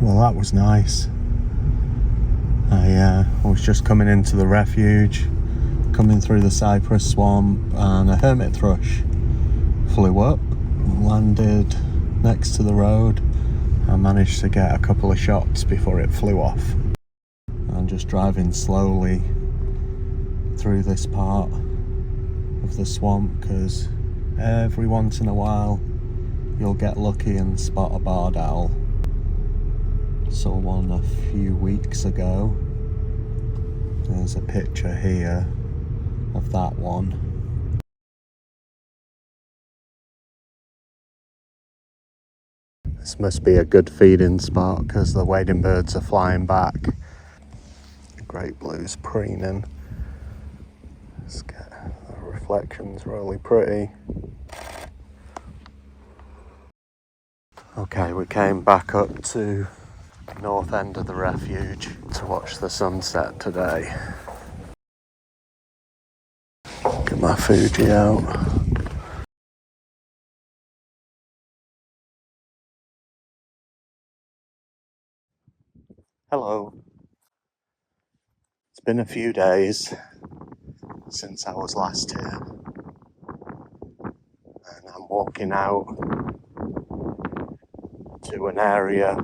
Well, that was nice. I was just coming into the refuge, coming through the cypress swamp, and a hermit thrush flew up, landed next to the road. I managed to get a couple of shots before it flew off. I'm just driving slowly through this part of the swamp because every once in a while you'll get lucky and spot a barred owl. Saw one a few weeks ago. There's a picture here of that one. This must be a good feeding spot because the wading birds are flying back. The great blue's preening. Let's get the reflections really pretty. Okay, we came back up to the north end of the refuge to watch the sunset today. Get my Fuji out. Hello. It's been a few days since I was last here, and I'm walking out to an area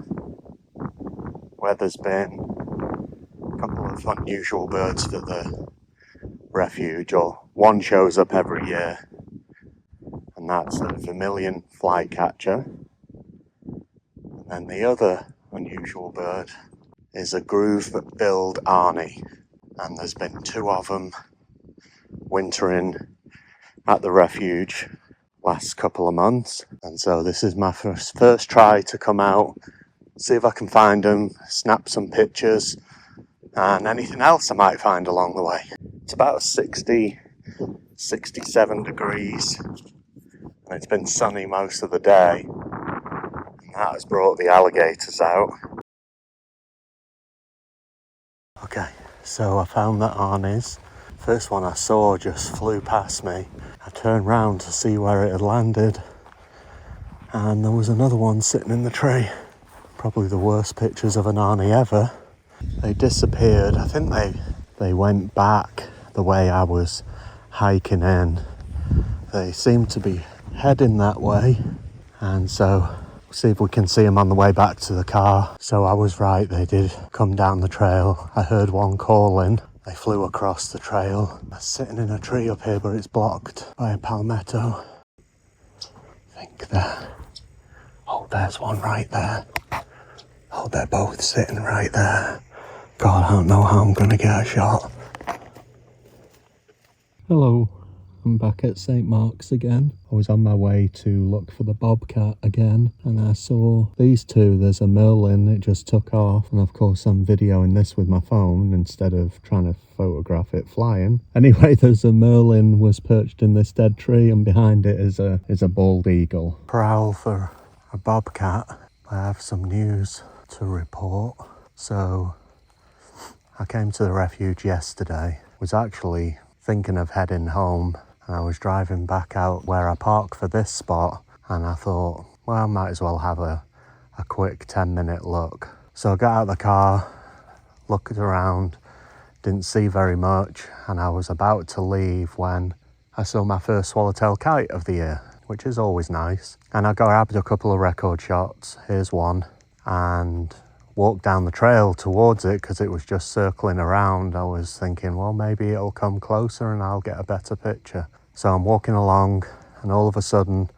where there's been a couple of unusual birds for the refuge, or one shows up every year, and that's a vermilion flycatcher. And then the other unusual bird is a groove-billed Arnie, and there's been two of them wintering at the refuge last couple of months, and so this is my first try to come out, see if I can find them, snap some pictures, and anything else I might find along the way. It's about 67 degrees, and it's been sunny most of the day, and that has brought the alligators out. Okay, so I found the Arnies. First one I saw just flew past me. I turned round to see where it had landed, and there was another one sitting in the tree. Probably the worst pictures of an Arnie ever. They disappeared. I think they went back the way I was hiking in. They seem to be heading that way, and so we'll see if we can see them on the way back to the car. So I was right, they did come down the trail. I heard one calling. They flew across the trail. They're sitting in a tree up here, but it's blocked by a palmetto. I think there. Oh, there's one right there. Oh, they're both sitting right there. God, I don't know how I'm gonna get a shot. Hello, I'm back at St. Mark's again. I was on my way to look for the bobcat again, and I saw these two. There's a merlin, it just took off, and of course I'm videoing this with my phone instead of trying to photograph it flying. Anyway, there's a merlin was perched in this dead tree, and behind it is a bald eagle. Prowl for a bobcat. I have some news to report. So I came to the refuge yesterday, was actually thinking of heading home, and I was driving back out where I parked for this spot, and I thought, well, I might as well have a quick 10-minute look. So I got out of the car, looked around, didn't see very much, and I was about to leave when I saw my first swallowtail kite of the year, which is always nice. And I grabbed a couple of record shots. Here's one, and walked down the trail towards it because it was just circling around. I was thinking, well, maybe it'll come closer and I'll get a better picture. So I'm walking along, and all of a sudden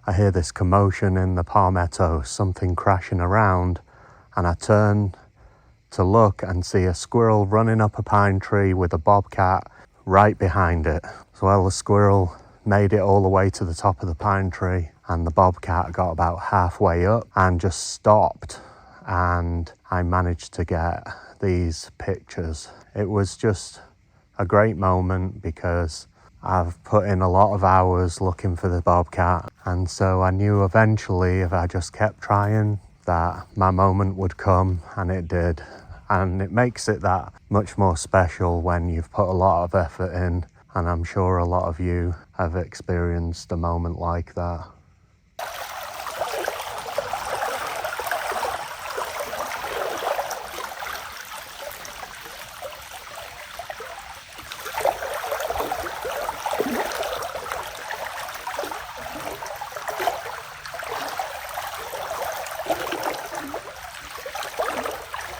I hear this commotion in the palmetto, something crashing around, and I turn to look and see a squirrel running up a pine tree with a bobcat right behind it. So well, the squirrel made it all the way to the top of the pine tree, and the bobcat got about halfway up and just stopped, and I managed to get these pictures. It was just a great moment because I've put in a lot of hours looking for the bobcat, and so I knew eventually if I just kept trying that my moment would come, and it did. And it makes it that much more special when you've put a lot of effort in, and I'm sure a lot of you have experienced a moment like that.